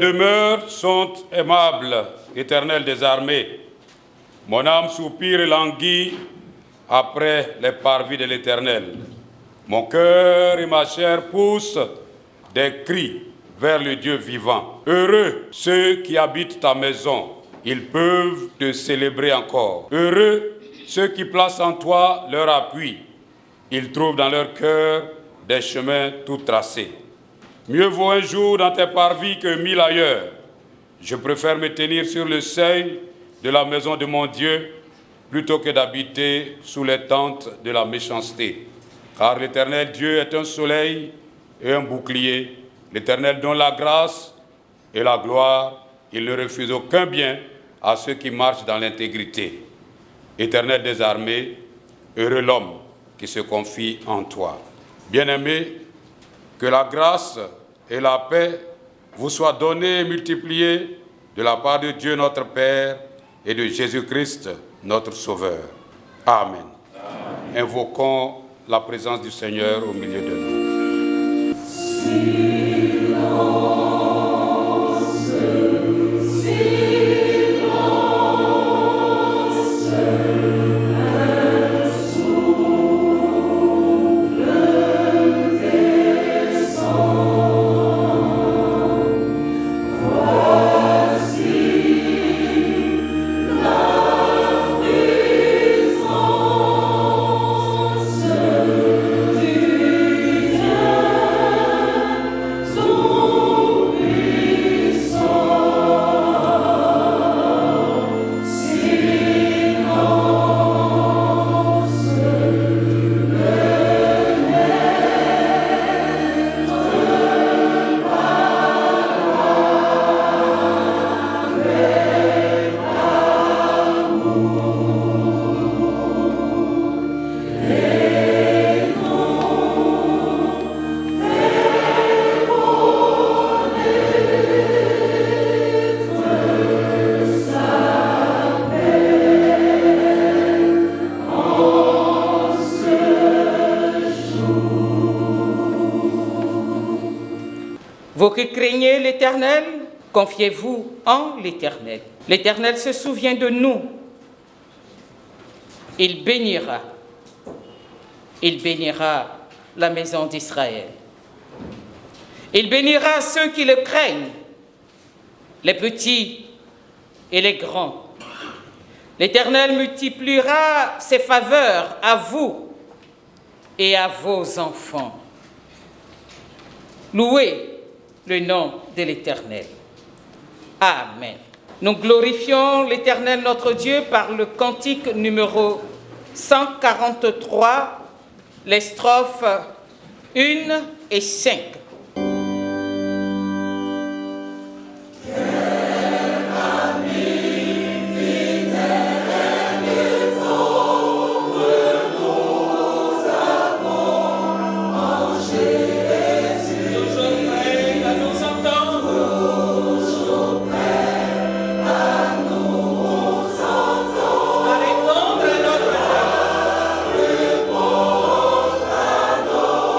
demeures sont aimables, Éternel des armées. Mon âme soupire et languit après les parvis de l'Éternel. Mon cœur et ma chair poussent des cris vers le Dieu vivant. Heureux ceux qui habitent ta maison, ils peuvent te célébrer encore. Heureux ceux qui placent en toi leur appui, ils trouvent dans leur cœur des chemins tout tracés. Mieux vaut un jour dans tes parvis que 1000 ailleurs. Je préfère me tenir sur le seuil de la maison de mon Dieu plutôt que d'habiter sous les tentes de la méchanceté. Car l'Éternel Dieu est un soleil et un bouclier. L'Éternel donne la grâce et la gloire. Il ne refuse aucun bien à ceux qui marchent dans l'intégrité. Éternel des armées, heureux l'homme qui se confie en toi. Bien-aimés, que la grâce et la paix vous soient données et multipliées de la part de Dieu notre Père et de Jésus-Christ notre Sauveur. Amen. Amen. Invoquons la présence du Seigneur au milieu de nous. Vous qui craignez l'Éternel, confiez-vous en l'Éternel. L'Éternel se souvient de nous. Il bénira la maison d'Israël. Il bénira ceux qui le craignent, les petits et les grands. L'Éternel multipliera ses faveurs à vous et à vos enfants. Louez le nom de l'Éternel. Amen. Nous glorifions l'Éternel notre Dieu par le cantique numéro 143, les strophes 1 et 5.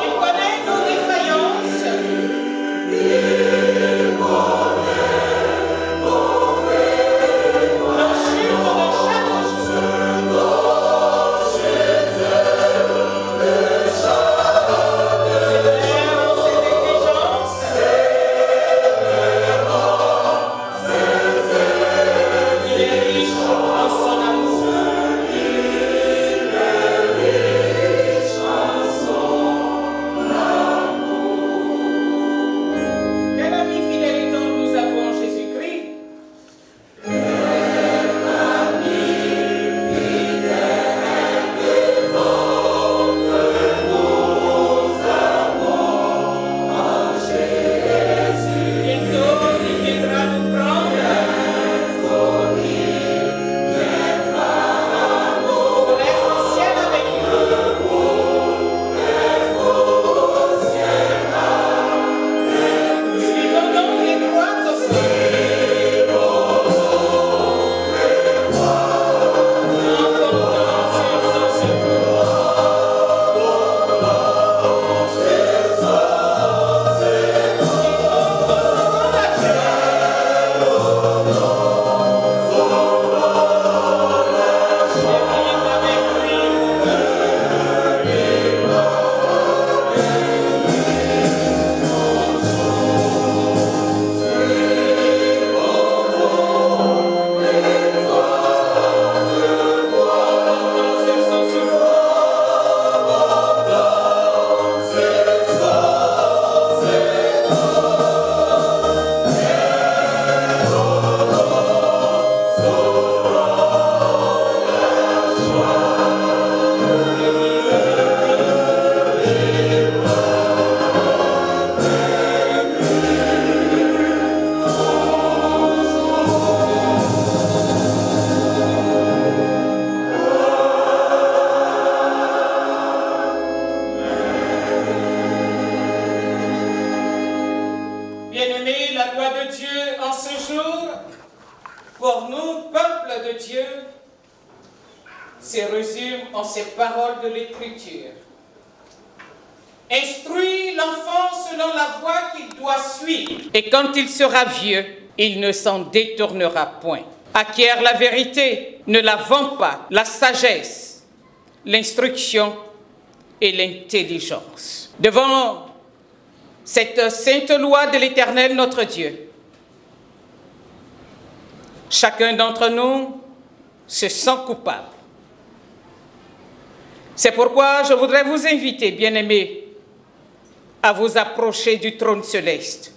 Il connaît nos défaillances. jour, pour nous, peuple de Dieu, se résume en ces paroles de l'Écriture. Instruis l'enfant selon la voie qu'il doit suivre, et quand il sera vieux, il ne s'en détournera point. Acquiert la vérité, ne la vends pas, la sagesse, l'instruction et l'intelligence. Devant cette sainte loi de l'Éternel notre Dieu, chacun d'entre nous se sent coupable. C'est pourquoi je voudrais vous inviter, bien-aimés, à vous approcher du trône céleste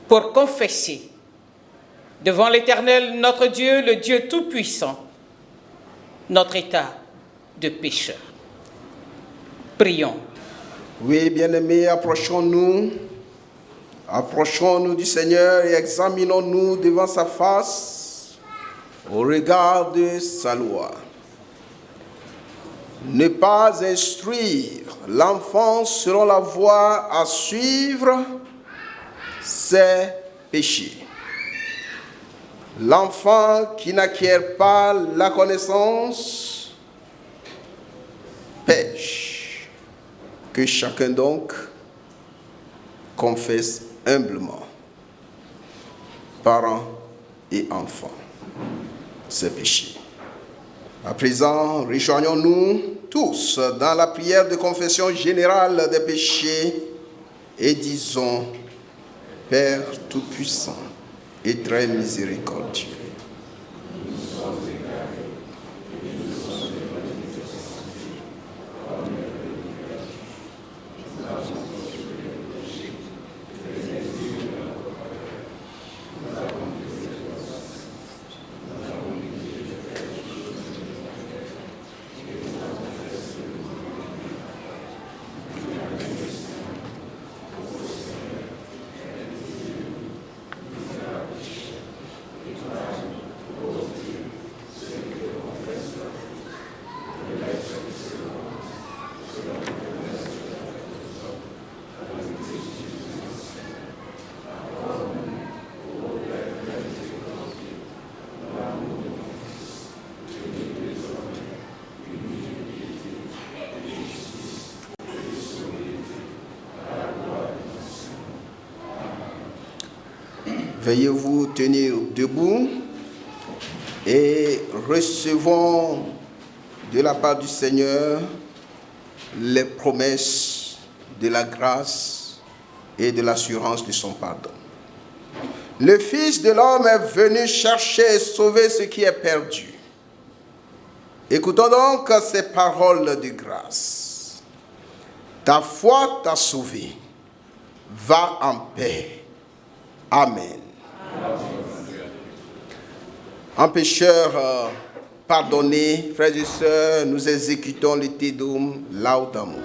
pour confesser devant l'Éternel notre Dieu, le Dieu Tout-Puissant, notre état de pécheur. Prions. Oui, bien-aimés, approchons-nous du Seigneur et examinons-nous devant sa face au regard de sa loi. Ne pas instruire l'enfant selon la voie à suivre, c'est pécher. L'enfant qui n'acquiert pas la connaissance pêche. Que chacun donc confesse humblement, parents et enfants, c'est péché. À présent, rejoignons-nous tous dans la prière de confession générale des péchés et disons: Père Tout-Puissant et très miséricordieux, veuillez vous tenir debout et recevons de la part du Seigneur les promesses de la grâce et de l'assurance de son pardon. Le Fils de l'homme est venu chercher et sauver ce qui est perdu. Écoutons donc ces paroles de grâce. Ta foi t'a sauvé. Va en paix. Amen. En pécheur pardonné, frères et sœurs, nous exécutons le Te Deum Laudamus.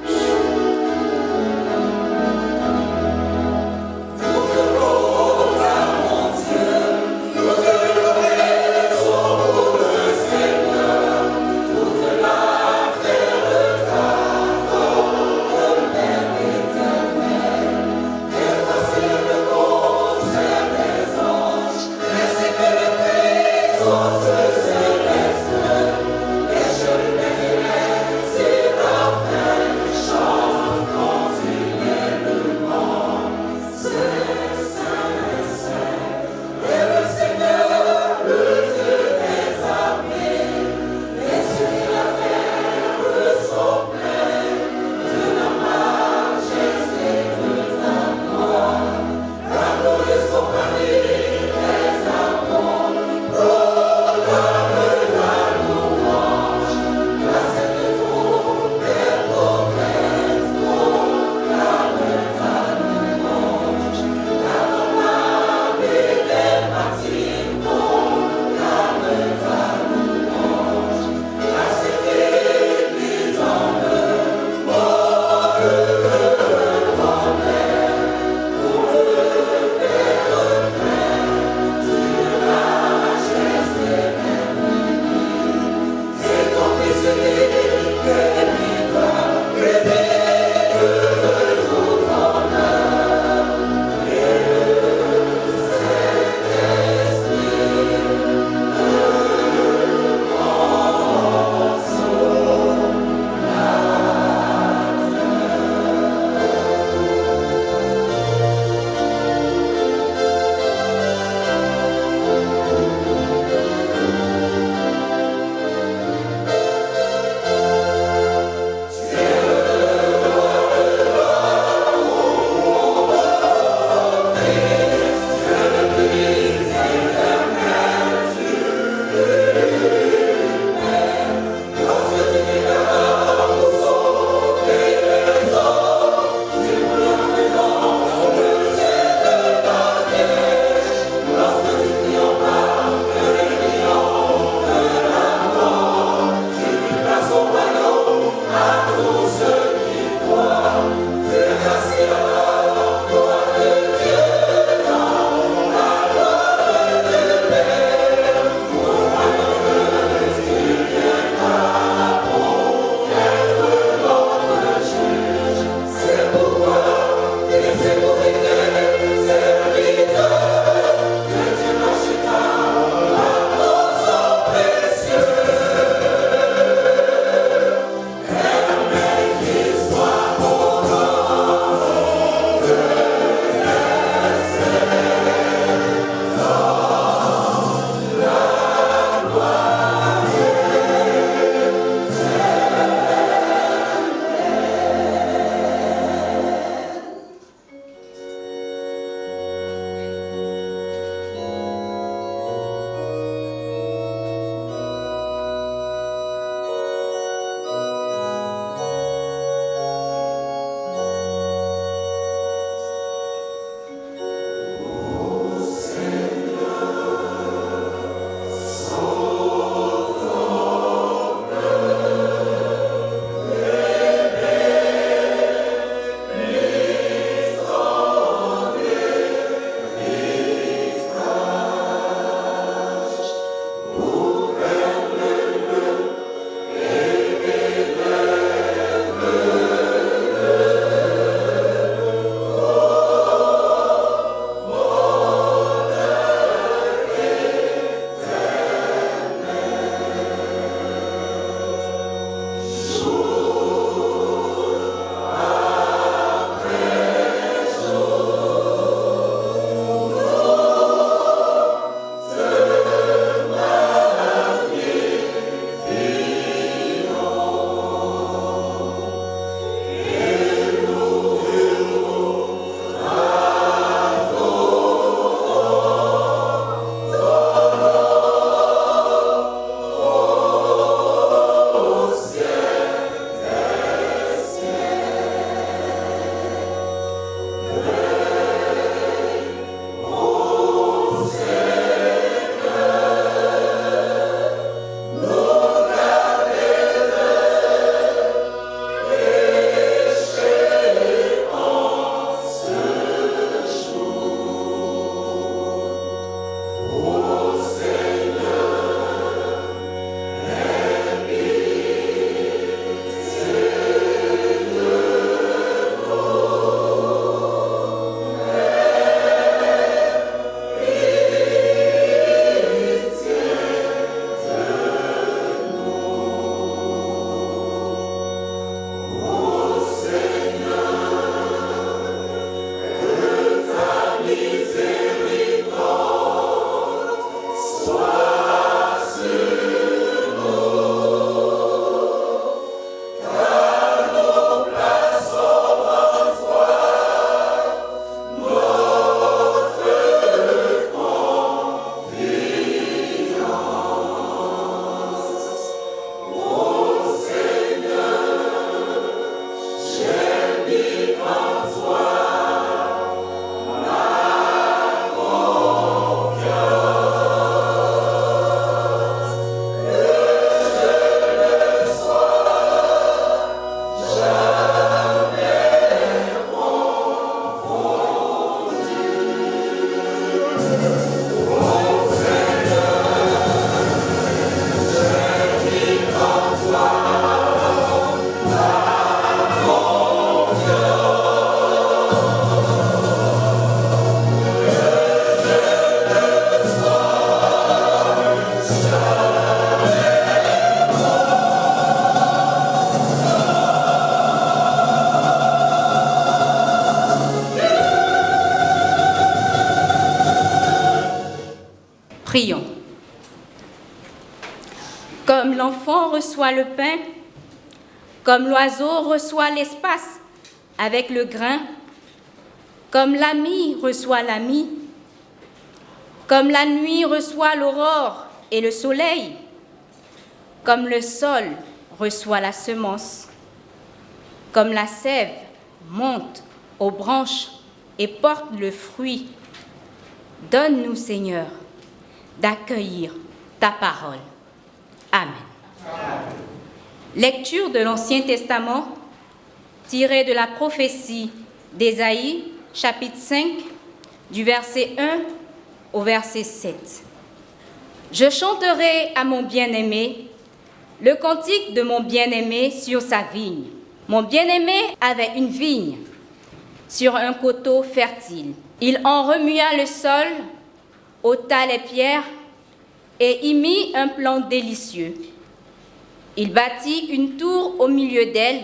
Prions. Comme l'enfant reçoit le pain, comme l'oiseau reçoit l'espace avec le grain, comme l'ami reçoit l'ami, comme la nuit reçoit l'aurore et le soleil, comme le sol reçoit la semence, comme la sève monte aux branches et porte le fruit, donne-nous, Seigneur, d'accueillir ta parole. Amen. Lecture de l'Ancien Testament tirée de la prophétie d'Ésaïe, chapitre 5, du verset 1 au verset 7. Je chanterai à mon bien-aimé le cantique de mon bien-aimé sur sa vigne. Mon bien-aimé avait une vigne sur un coteau fertile. Il en remua le sol, ôta les pierres et y mit un plan délicieux. Il bâtit une tour au milieu d'elle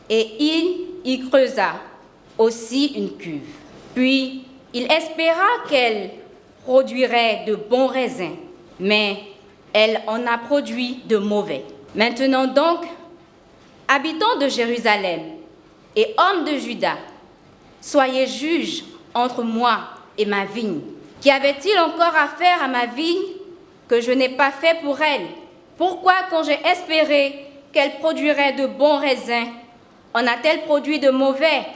et il y creusa aussi une cuve. Puis il espéra qu'elle produirait de bons raisins, mais elle en a produit de mauvais. Maintenant donc, habitants de Jérusalem et hommes de Juda, soyez juges entre moi et ma vigne. Qu'y avait-il encore à faire à ma vigne que je n'ai pas fait pour elle? Pourquoi, quand j'ai espéré qu'elle produirait de bons raisins, en a-t-elle produit de mauvais?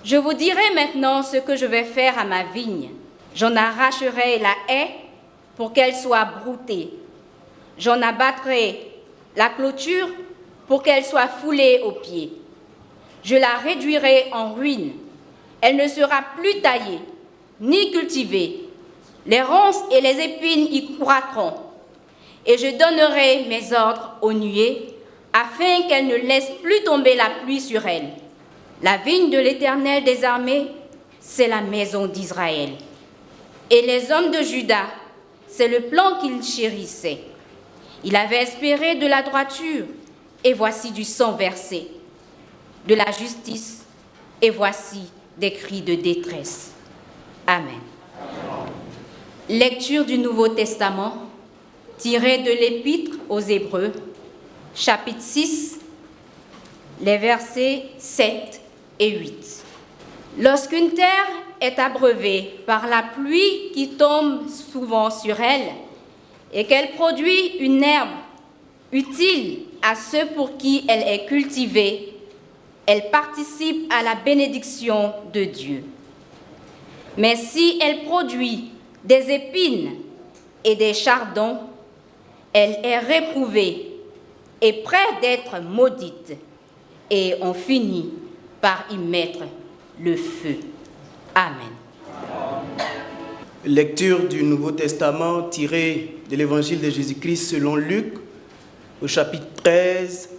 Je vous dirai maintenant ce que je vais faire à ma vigne. J'en arracherai la haie pour qu'elle soit broutée. J'en abattrai la clôture pour qu'elle soit foulée aux pieds. Je la réduirai en ruine. Elle ne sera plus taillée, ni cultivée. Les ronces et les épines y croîtront. Et je donnerai mes ordres aux nuées, afin qu'elles ne laissent plus tomber la pluie sur elle. La vigne de l'Éternel des armées, c'est la maison d'Israël. Et les hommes de Juda, c'est le plan qu'il chérissait. Il avait espéré de la droiture, et voici du sang versé, de la justice, et voici des cris de détresse. Amen. Lecture du Nouveau Testament, tirée de l'Épître aux Hébreux, chapitre 6, les versets 7 et 8. Lorsqu'une terre est abreuvée par la pluie qui tombe souvent sur elle et qu'elle produit une herbe utile à ceux pour qui elle est cultivée, elle participe à la bénédiction de Dieu. Mais si elle produit des épines et des chardons, elle est réprouvée et près d'être maudite, et on finit par y mettre le feu. Amen. Lecture du Nouveau Testament tirée de l'Évangile de Jésus-Christ selon Luc, au chapitre 13,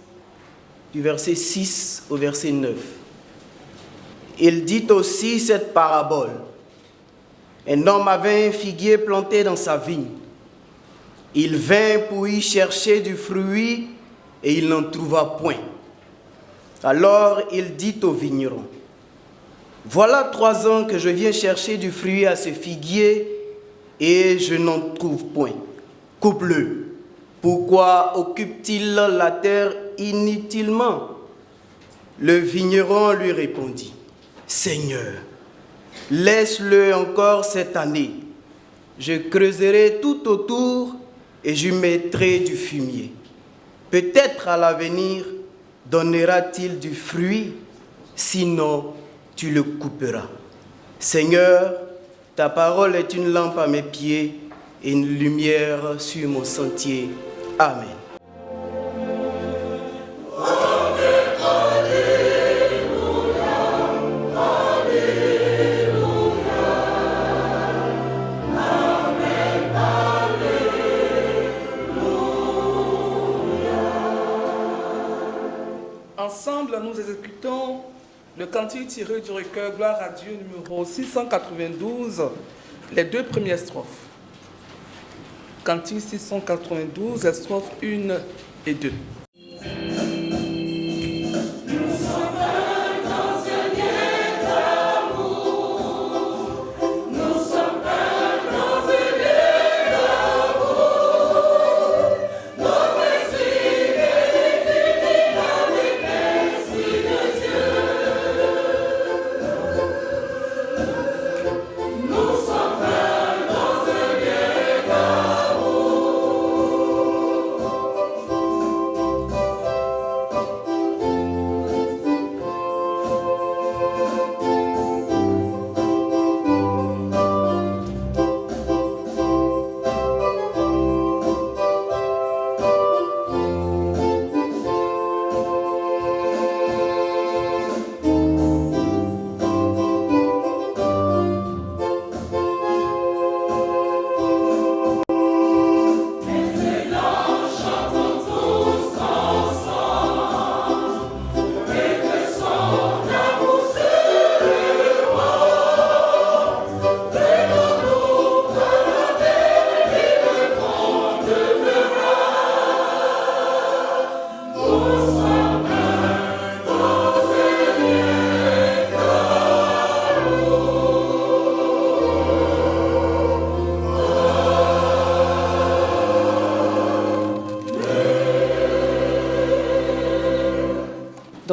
du verset 6 au verset 9. Il dit aussi cette parabole. Un homme avait un figuier planté dans sa vigne. Il vint pour y chercher du fruit et il n'en trouva point. Alors il dit au vigneron, « Voilà 3 ans que je viens chercher du fruit à ce figuier et je n'en trouve point. Coupe-le. Pourquoi occupe-t-il la terre inutilement ?» Le vigneron lui répondit, « Seigneur, laisse-le encore cette année. Je creuserai tout autour et je mettrai du fumier. Peut-être à l'avenir donnera-t-il du fruit, sinon tu le couperas. Seigneur, ta parole est une lampe à mes pieds et une lumière sur mon sentier. Amen. Ensemble, nous exécutons le cantique tiré du recueil Gloire à Dieu numéro 692, les 2 premières strophes. Cantique 692, les strophes 1 et 2. Nous sommes un dans un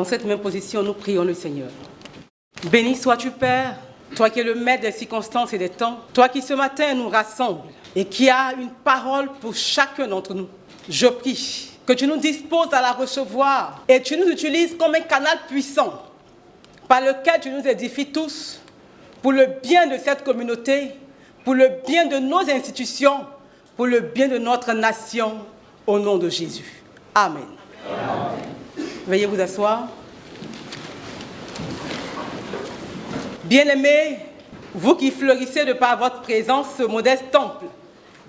Dans cette même position, nous prions le Seigneur. Béni sois-tu, Père, toi qui es le maître des circonstances et des temps, toi qui ce matin nous rassembles et qui as une parole pour chacun d'entre nous. Je prie que tu nous disposes à la recevoir et tu nous utilises comme un canal puissant par lequel tu nous édifies tous pour le bien de cette communauté, pour le bien de nos institutions, pour le bien de notre nation, au nom de Jésus. Amen. Amen. Veuillez vous asseoir. Bien-aimés, vous qui fleurissez de par votre présence ce modeste temple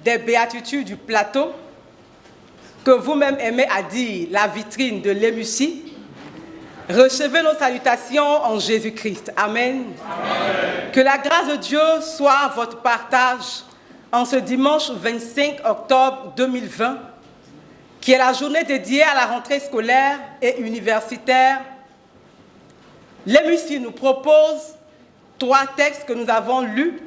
des béatitudes du plateau, que vous-même aimez à dire la vitrine de l'Émussie, recevez nos salutations en Jésus-Christ. Amen. Amen. Que la grâce de Dieu soit votre partage en ce dimanche 25 octobre 2020, qui est la journée dédiée à la rentrée scolaire et universitaire. L'Émussie nous propose 3 textes que nous avons lus.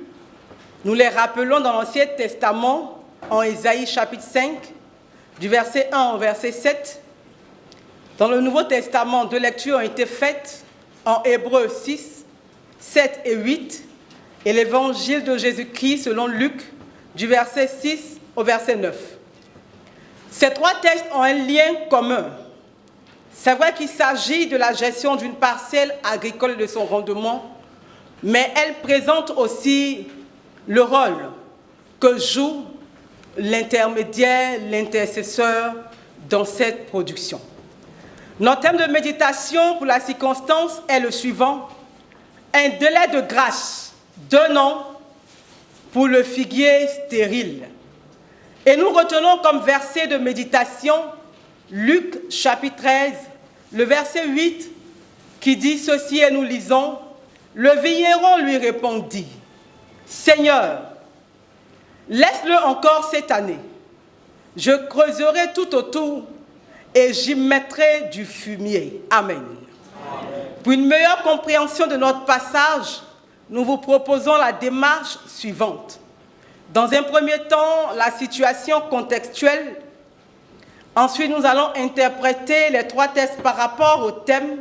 Nous les rappelons dans l'Ancien Testament, en Ésaïe chapitre 5, du verset 1 au verset 7. Dans le Nouveau Testament, 2 lectures ont été faites en Hébreux 6, 7 et 8, et l'Évangile de Jésus-Christ selon Luc, du verset 6 au verset 9. Ces 3 textes ont un lien commun. C'est vrai qu'il s'agit de la gestion d'une parcelle agricole et de son rendement, mais elles présentent aussi le rôle que joue l'intermédiaire, l'intercesseur dans cette production. Notre thème de méditation pour la circonstance est le suivant: un délai de grâce d'1 an pour le figuier stérile. Et nous retenons comme verset de méditation Luc chapitre 13, le verset 8, qui dit ceci, et nous lisons: le vigneron lui répondit: Seigneur, laisse-le encore cette année. Je creuserai tout autour et j'y mettrai du fumier. Amen. Amen. Pour une meilleure compréhension de notre passage, nous vous proposons la démarche suivante. Dans un premier temps, la situation contextuelle. Ensuite, nous allons interpréter les 3 textes par rapport au thème.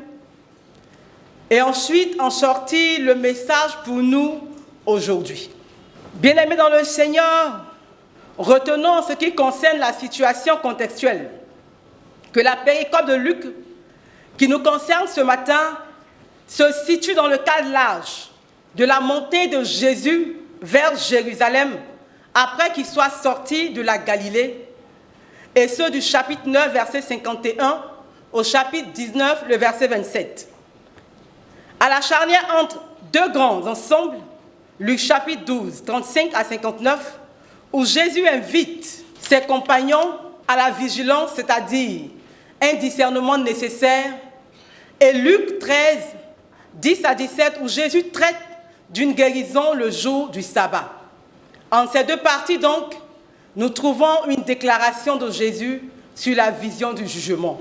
Et ensuite, en sortir le message pour nous aujourd'hui. Bien-aimés dans le Seigneur, retenons en ce qui concerne la situation contextuelle que la péricope de Luc, qui nous concerne ce matin, se situe dans le cadre large de la montée de Jésus vers Jérusalem après qu'il soit sorti de la Galilée, et ce du chapitre 9, verset 51, au chapitre 19, le verset 27. À la charnière entre 2 grands ensembles, Luc chapitre 12, 35 à 59, où Jésus invite ses compagnons à la vigilance, c'est-à-dire un discernement nécessaire, et Luc 13, 10 à 17, où Jésus traite d'une guérison le jour du sabbat. En ces 2 parties, donc, nous trouvons une déclaration de Jésus sur la vision du jugement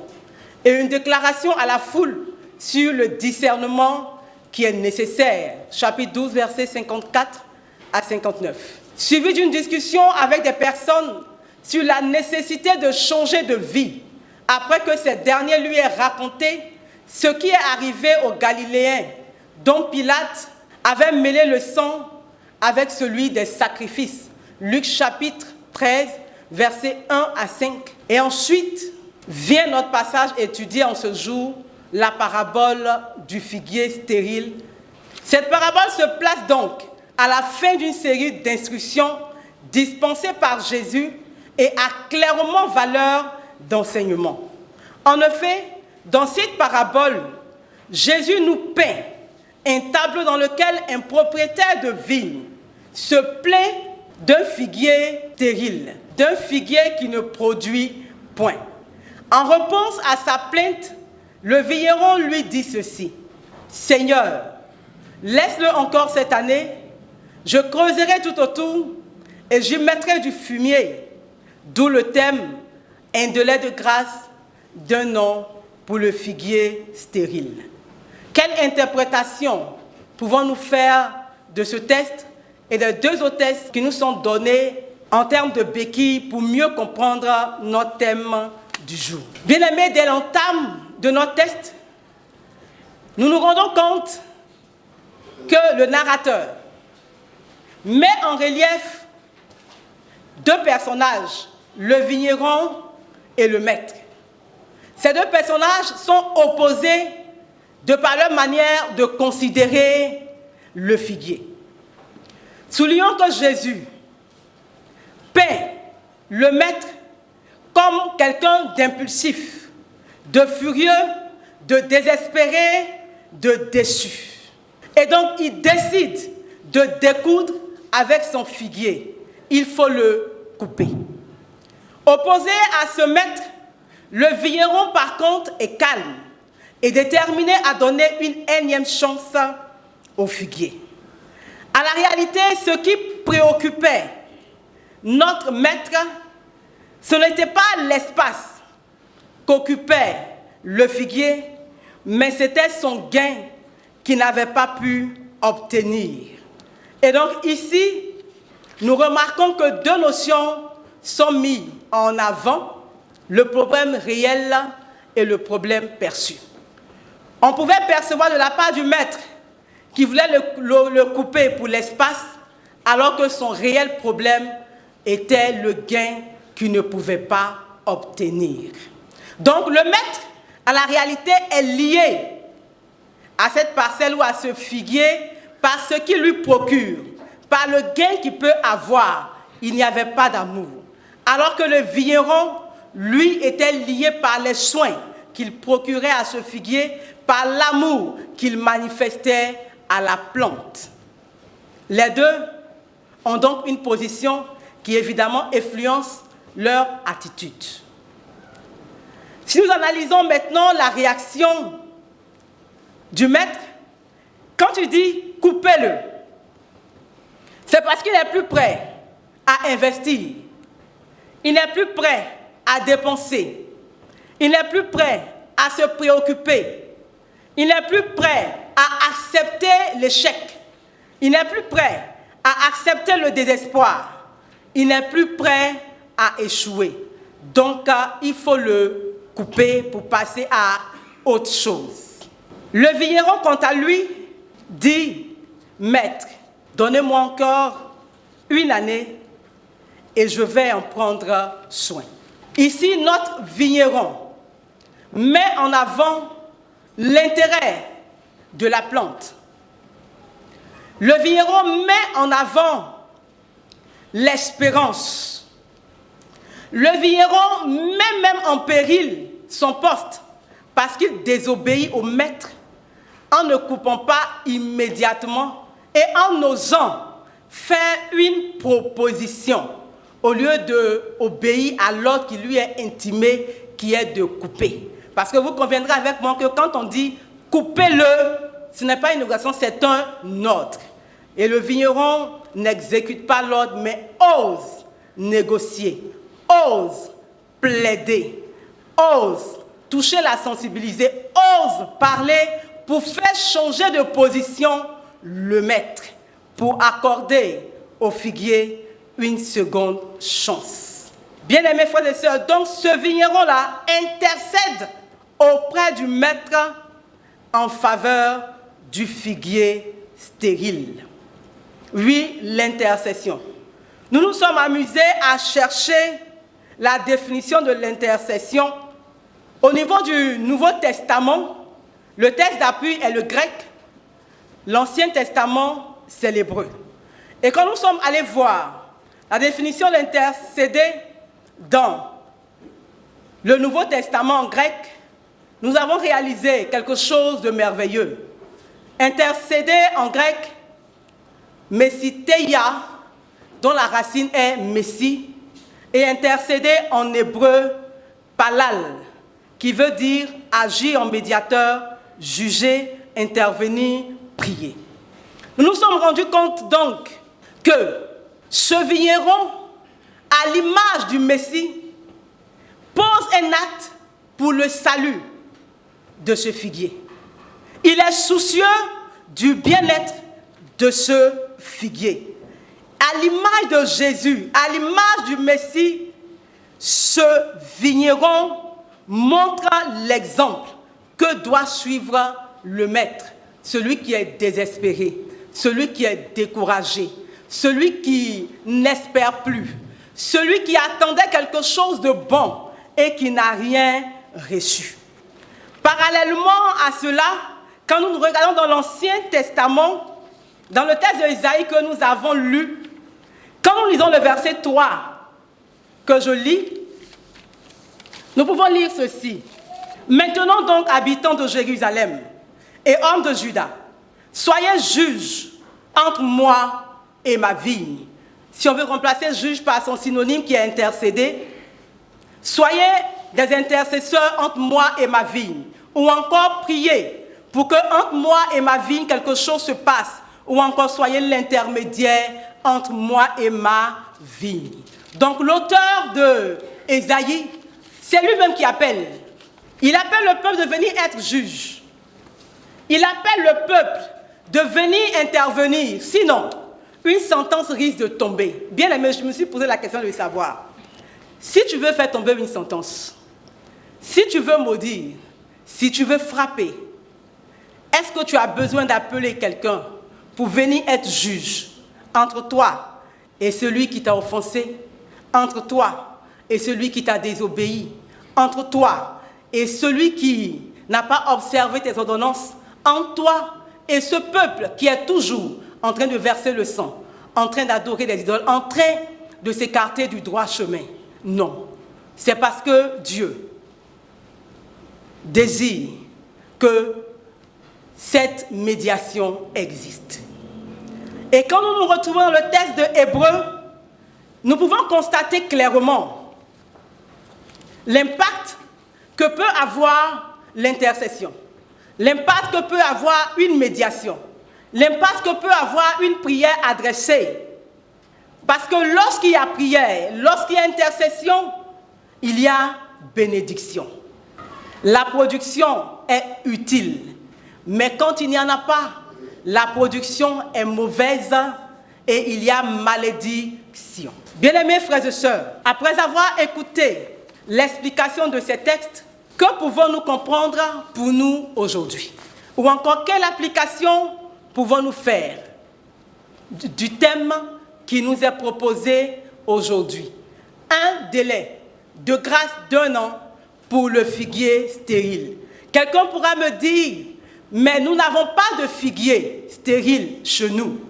et une déclaration à la foule sur le discernement qui est nécessaire, chapitre 12, versets 54 à 59. Suivi d'une discussion avec des personnes sur la nécessité de changer de vie, après que ces derniers lui aient raconté ce qui est arrivé aux Galiléens, dont Pilate avait mêlé le sang avec celui des sacrifices. Luc chapitre 13, versets 1 à 5. Et ensuite vient notre passage étudié en ce jour, la parabole du figuier stérile. Cette parabole se place donc à la fin d'une série d'instructions dispensées par Jésus et a clairement valeur d'enseignement. En effet, dans cette parabole, Jésus nous peint un tableau dans lequel un propriétaire de vigne se plaint d'un figuier stérile, d'un figuier qui ne produit point. En réponse à sa plainte, le vigneron lui dit ceci: Seigneur, laisse-le encore cette année, je creuserai tout autour et j'y mettrai du fumier. D'où le thème, un délai de grâce d'1 an pour le figuier stérile. Quelle interprétation pouvons-nous faire de ce texte et des 2 autres textes qui nous sont donnés en termes de béquilles pour mieux comprendre notre thème du jour? Bien-aimés, dès l'entame de notre texte, nous nous rendons compte que le narrateur met en relief deux personnages, le vigneron et le maître. Ces deux personnages sont opposés de par leur manière de considérer le figuier. Soulignons que Jésus peint le maître comme quelqu'un d'impulsif, de furieux, de désespéré, de déçu. Et donc, il décide de découdre avec son figuier. Il faut le couper. Opposé à ce maître, le vigneron, par contre, est calme et déterminé à donner une énième chance au figuier. À la réalité, ce qui préoccupait notre maître, ce n'était pas l'espace qu'occupait le figuier, mais c'était son gain qu'il n'avait pas pu obtenir. Et donc ici, nous remarquons que deux notions sont mises en avant, le problème réel et le problème perçu. On pouvait percevoir de la part du maître qui voulait le couper pour l'espace, alors que son réel problème était le gain qu'il ne pouvait pas obtenir. Donc le maître, à la réalité, est lié à cette parcelle ou à ce figuier par ce qu'il lui procure, par le gain qu'il peut avoir. Il n'y avait pas d'amour. Alors que le vigneron, lui, était lié par les soins qu'il procurait à ce figuier, par l'amour qu'il manifestait à la plante. Les deux ont donc une position qui évidemment influence leur attitude. Si nous analysons maintenant la réaction du maître, quand il dit « coupez-le », c'est parce qu'il est plus prêt à investir, il n'est plus prêt à dépenser, il n'est plus prêt à se préoccuper, il n'est plus prêt à accepter l'échec, il n'est plus prêt à accepter le désespoir, il n'est plus prêt à échouer. Donc, il faut le couper pour passer à autre chose. Le vigneron, quant à lui, dit « Maître, donnez-moi encore une année et je vais en prendre soin. » Ici, notre vigneron met en avant l'intérêt de la plante. Le vigneron met en avant l'espérance. Le vigneron met même en péril son poste parce qu'il désobéit au maître en ne coupant pas immédiatement et en osant faire une proposition au lieu d'obéir à l'ordre qui lui est intimé, qui est de couper. Parce que vous conviendrez avec moi que quand on dit « coupez-le », ce n'est pas une obligation, c'est un ordre. Et le vigneron n'exécute pas l'ordre, mais ose négocier, ose plaider, ose toucher la sensibilité, ose parler pour faire changer de position le maître, pour accorder au figuier une seconde chance. Bien-aimés frères et sœurs, donc ce vigneron-là intercède auprès du maître en faveur du figuier stérile. Oui, l'intercession. Nous nous sommes amusés à chercher la définition de l'intercession. Au niveau du Nouveau Testament, le texte d'appui est le grec, l'Ancien Testament, c'est l'hébreu. Et quand nous sommes allés voir la définition d'intercéder dans le Nouveau Testament en grec, nous avons réalisé quelque chose de merveilleux. Intercéder en grec, messiteia, dont la racine est messie, et intercéder en hébreu, palal, qui veut dire agir en médiateur, juger, intervenir, prier. Nous nous sommes rendus compte donc que ce vigneron, à l'image du Messie, pose un acte pour le salut de ce figuier. Il est soucieux du bien-être de ce figuier. À l'image de Jésus, à l'image du Messie, ce vigneron montre l'exemple que doit suivre le maître, celui qui est désespéré, celui qui est découragé, celui qui n'espère plus, celui qui attendait quelque chose de bon et qui n'a rien reçu. Parallèlement à cela, quand nous nous regardons dans l'Ancien Testament, dans le texte d'Ésaïe que nous avons lu, quand nous lisons le verset 3 que je lis, nous pouvons lire ceci. Maintenant donc, habitants de Jérusalem et hommes de Juda, soyez juges entre moi et ma vigne. Si on veut remplacer juge par son synonyme qui est intercédé, soyez des intercesseurs entre moi et ma vigne. Ou encore priez pour que entre moi et ma vigne quelque chose se passe. Ou encore soyez l'intermédiaire entre moi et ma vigne. Donc l'auteur de Ésaïe, c'est lui-même qui appelle. Il appelle le peuple de venir être juge. Il appelle le peuple de venir intervenir. Sinon, une sentence risque de tomber. Bien aimé, je me suis posé la question de savoir. Si tu veux faire tomber une sentence, si tu veux maudire, si tu veux frapper, est-ce que tu as besoin d'appeler quelqu'un pour venir être juge entre toi et celui qui t'a offensé, entre toi et celui qui t'a désobéi, entre toi et celui qui n'a pas observé tes ordonnances, entre toi et ce peuple qui est toujours en train de verser le sang, en train d'adorer des idoles, en train de s'écarter du droit chemin? Non. C'est parce que Dieu désire que cette médiation existe. Et quand nous nous retrouvons dans le texte de Hébreux, nous pouvons constater clairement l'impact que peut avoir l'intercession, l'impact que peut avoir une médiation, l'impact que peut avoir une prière adressée. Parce que lorsqu'il y a prière, lorsqu'il y a intercession, il y a bénédiction. La production est utile, mais quand il n'y en a pas, la production est mauvaise et il y a malédiction. Bien-aimés frères et sœurs, après avoir écouté l'explication de ces textes, que pouvons-nous comprendre pour nous aujourd'hui? Ou encore, quelle application pouvons-nous faire du thème qui nous est proposé aujourd'hui? Un délai de grâce d'1 an pour le figuier stérile. Quelqu'un pourra me dire, mais nous n'avons pas de figuier stérile chez nous.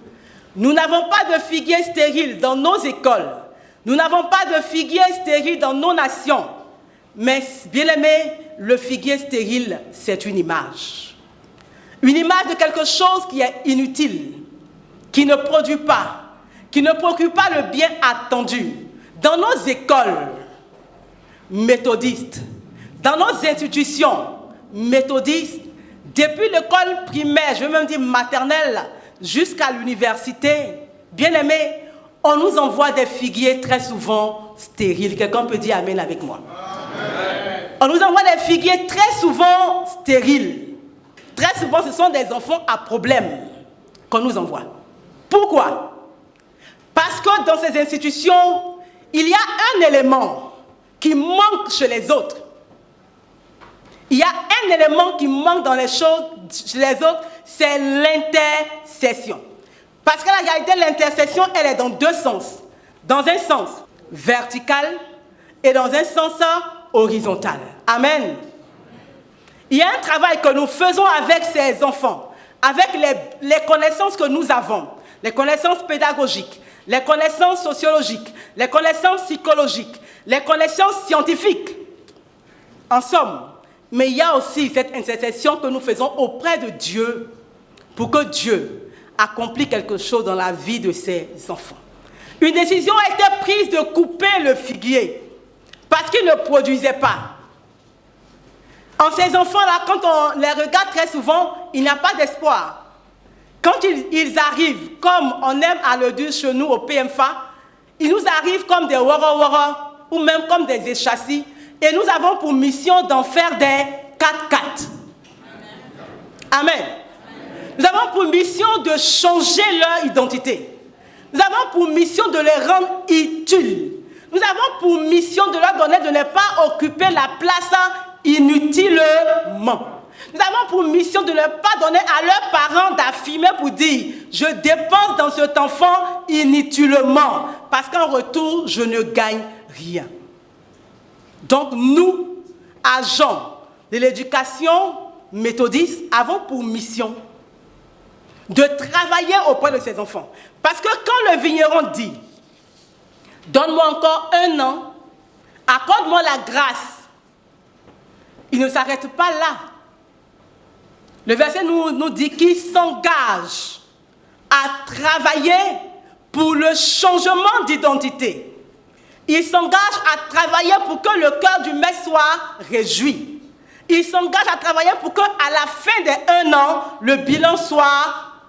Nous n'avons pas de figuier stérile dans nos écoles. Nous n'avons pas de figuier stérile dans nos nations. Mais, bien aimé, le figuier stérile, c'est une image. Une image de quelque chose qui est inutile, qui ne produit pas, qui ne procure pas le bien attendu. Dans nos écoles méthodistes, dans nos institutions méthodistes, depuis l'école primaire, je veux même dire maternelle, jusqu'à l'université, bien aimé, on nous envoie des figuiers très souvent stériles. Quelqu'un peut dire amen avec moi. Amen. On nous envoie des figuiers très souvent stériles. Très souvent, ce sont des enfants à problème qu'on nous envoie. Pourquoi? Parce que dans ces institutions, il y a un élément qui manque chez les autres. Il y a un élément qui manque dans les choses chez les autres, c'est l'intercession. Parce que la réalité de l'intercession, elle est dans deux sens. Dans un sens vertical et dans un sens horizontal. Amen. Il y a un travail que nous faisons avec ces enfants, avec les connaissances que nous avons, les connaissances pédagogiques, les connaissances sociologiques, les connaissances psychologiques, les connaissances scientifiques. En somme, mais il y a aussi cette intercession que nous faisons auprès de Dieu pour que Dieu accomplisse quelque chose dans la vie de ses enfants. Une décision a été prise de couper le figuier parce qu'il ne produisait pas. En ces enfants-là, quand on les regarde très souvent, il n'y a pas d'espoir. Quand ils arrivent, comme on aime à le dire chez nous au PMFA, ils nous arrivent comme des wara-wara ou même comme des échassis. Et nous avons pour mission d'en faire des 4x4. Amen. Nous avons pour mission de changer leur identité. Nous avons pour mission de les rendre utiles. Nous avons pour mission de leur donner de ne pas occuper la place inutilement. Nous avons pour mission de ne pas donner à leurs parents d'affirmer pour dire « Je dépense dans cet enfant inutilement parce qu'en retour, je ne gagne rien. » Donc nous, agents de l'éducation méthodiste, avons pour mission de travailler auprès de ces enfants. Parce que quand le vigneron dit « Donne-moi encore 1 an, accorde-moi la grâce », il ne s'arrête pas là. Le verset nous dit qu'il s'engage à travailler pour le changement d'identité. Il s'engage à travailler pour que le cœur du maître soit réjoui. Il s'engage à travailler pour qu'à la fin des 1 an, le bilan soit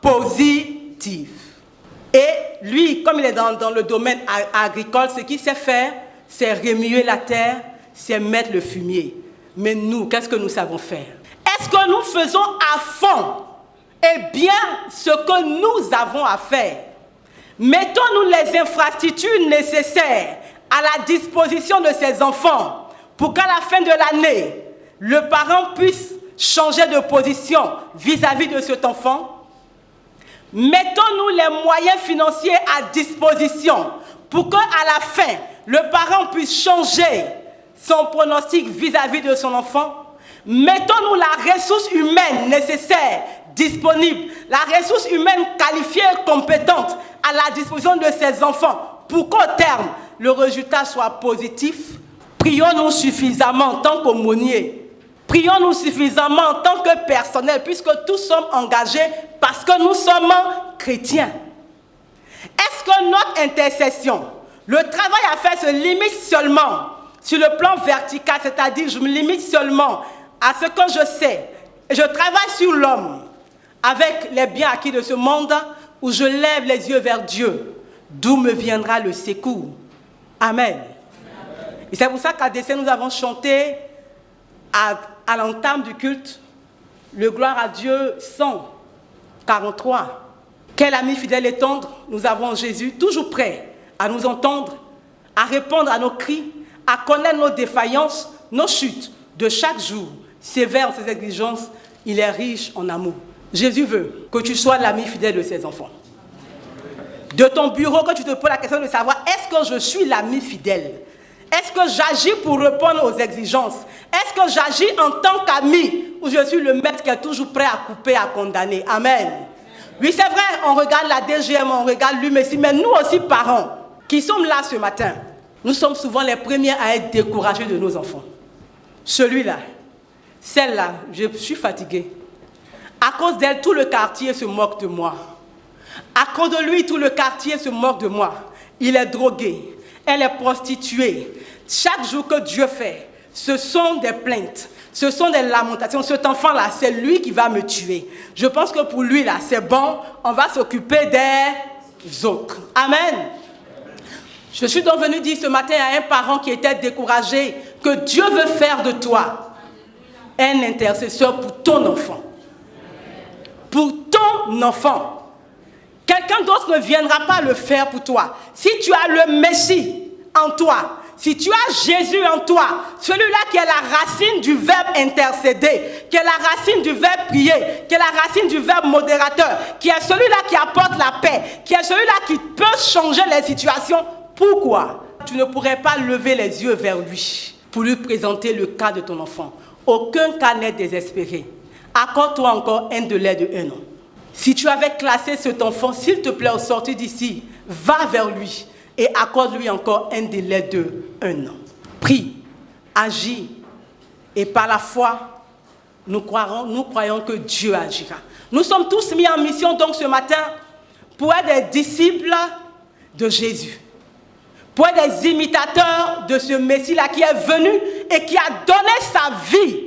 positif. Et lui, comme il est dans le domaine agricole, ce qu'il sait faire, c'est remuer la terre, c'est mettre le fumier. Mais nous, qu'est-ce que nous savons faire? Est-ce que nous faisons à fond et bien ce que nous avons à faire? Mettons-nous les infrastructures nécessaires à la disposition de ces enfants pour qu'à la fin de l'année, le parent puisse changer de position vis-à-vis de cet enfant? Mettons-nous les moyens financiers à disposition pour qu'à la fin, le parent puisse changer son pronostic vis-à-vis de son enfant? Mettons-nous la ressource humaine nécessaire, disponible, la ressource humaine qualifiée et compétente à la disposition de ces enfants pour qu'au terme, le résultat soit positif? Prions-nous suffisamment en tant qu'aumôniers. Prions-nous suffisamment en tant que personnel, puisque tous sommes engagés parce que nous sommes chrétiens. Est-ce que notre intercession, le travail à faire se limite seulement sur le plan vertical, c'est-à-dire je me limite seulement à ce que je sais, et je travaille sur l'homme avec les biens acquis de ce monde, où je lève les yeux vers Dieu, d'où me viendra le secours? Amen. Et c'est pour ça qu'à Dessay, nous avons chanté à l'entame du culte le Gloire à Dieu 143. Quel ami fidèle et tendre, nous avons Jésus, toujours prêt à nous entendre, à répondre à nos cris, à connaître nos défaillances, nos chutes de chaque jour. Sévère en ses exigences, il est riche en amour. Jésus veut que tu sois l'ami fidèle de ses enfants. De ton bureau, que tu te poses la question de savoir, est-ce que je suis l'ami fidèle? Est-ce que j'agis pour répondre aux exigences? Est-ce que j'agis en tant qu'ami ou je suis le maître qui est toujours prêt à couper, à condamner? Amen. Oui, c'est vrai, on regarde la DGM, on regarde l'UMESI, mais nous aussi, parents, qui sommes là ce matin, nous sommes souvent les premiers à être découragés de nos enfants. Celui-là, celle-là, je suis fatiguée. À cause d'elle, tout le quartier se moque de moi. À cause de lui, tout le quartier se moque de moi. Il est drogué, elle est prostituée. Chaque jour que Dieu fait, ce sont des plaintes, ce sont des lamentations. Cet enfant-là, c'est lui qui va me tuer. Je pense que pour lui, là, c'est bon, on va s'occuper des autres. Amen. Je suis donc venue dire ce matin à un parent qui était découragé que Dieu veut faire de toi un intercesseur pour ton enfant. Pour ton enfant. Quelqu'un d'autre ne viendra pas le faire pour toi. Si tu as le Messie en toi, si tu as Jésus en toi, celui-là qui est la racine du verbe intercéder, qui est la racine du verbe prier, qui est la racine du verbe modérateur, qui est celui-là qui apporte la paix, qui est celui-là qui peut changer les situations, pourquoi tu ne pourrais pas lever les yeux vers lui pour lui présenter le cas de ton enfant? Aucun cas n'est désespéré. Accorde-toi encore un délai de 1 an. Si tu avais classé cet enfant, s'il te plaît, au sortir d'ici, va vers lui et accorde-lui encore un délai de 1 an. Prie, agis, et par la foi, nous croyons que Dieu agira. Nous sommes tous mis en mission donc ce matin pour être des disciples de Jésus, pour être des imitateurs de ce Messie-là qui est venu et qui a donné sa vie,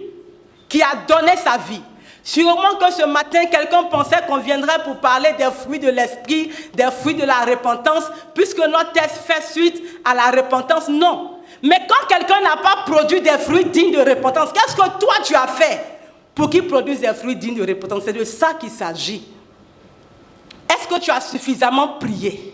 Sûrement que ce matin, quelqu'un pensait qu'on viendrait pour parler des fruits de l'esprit, des fruits de la repentance, puisque notre texte fait suite à la repentance. Non. Mais quand quelqu'un n'a pas produit des fruits dignes de repentance, qu'est-ce que toi tu as fait pour qu'il produise des fruits dignes de repentance? C'est de ça qu'il s'agit. Est-ce que tu as suffisamment prié?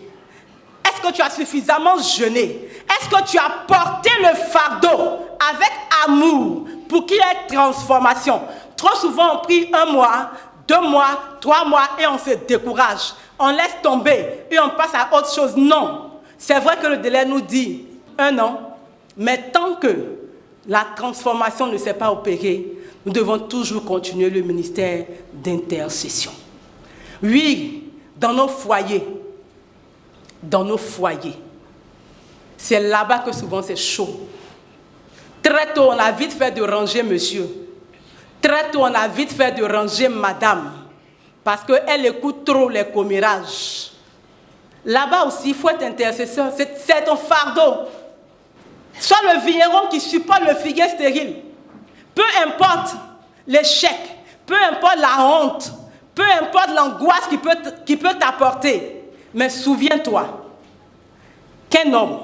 Est-ce que tu as suffisamment jeûné? Est-ce que tu as porté le fardeau avec amour pour qu'il y ait transformation? Trop souvent, on prie 1 mois, 2 mois, 3 mois et on se décourage. On laisse tomber et on passe à autre chose. Non, c'est vrai que le délai nous dit 1 an, mais tant que la transformation ne s'est pas opérée, nous devons toujours continuer le ministère d'intercession. Oui, dans nos foyers, c'est là-bas que souvent c'est chaud. Très tôt, on a vite fait de ranger monsieur. Très tôt, on a vite fait de ranger madame. Parce qu'elle écoute trop les commérages. Là-bas aussi, il faut être intercesseur. C'est ton fardeau. Sois le vigneron qui supporte le figuier stérile. Peu importe l'échec, peu importe la honte, peu importe l'angoisse qui peut t'apporter. Mais souviens-toi qu'un homme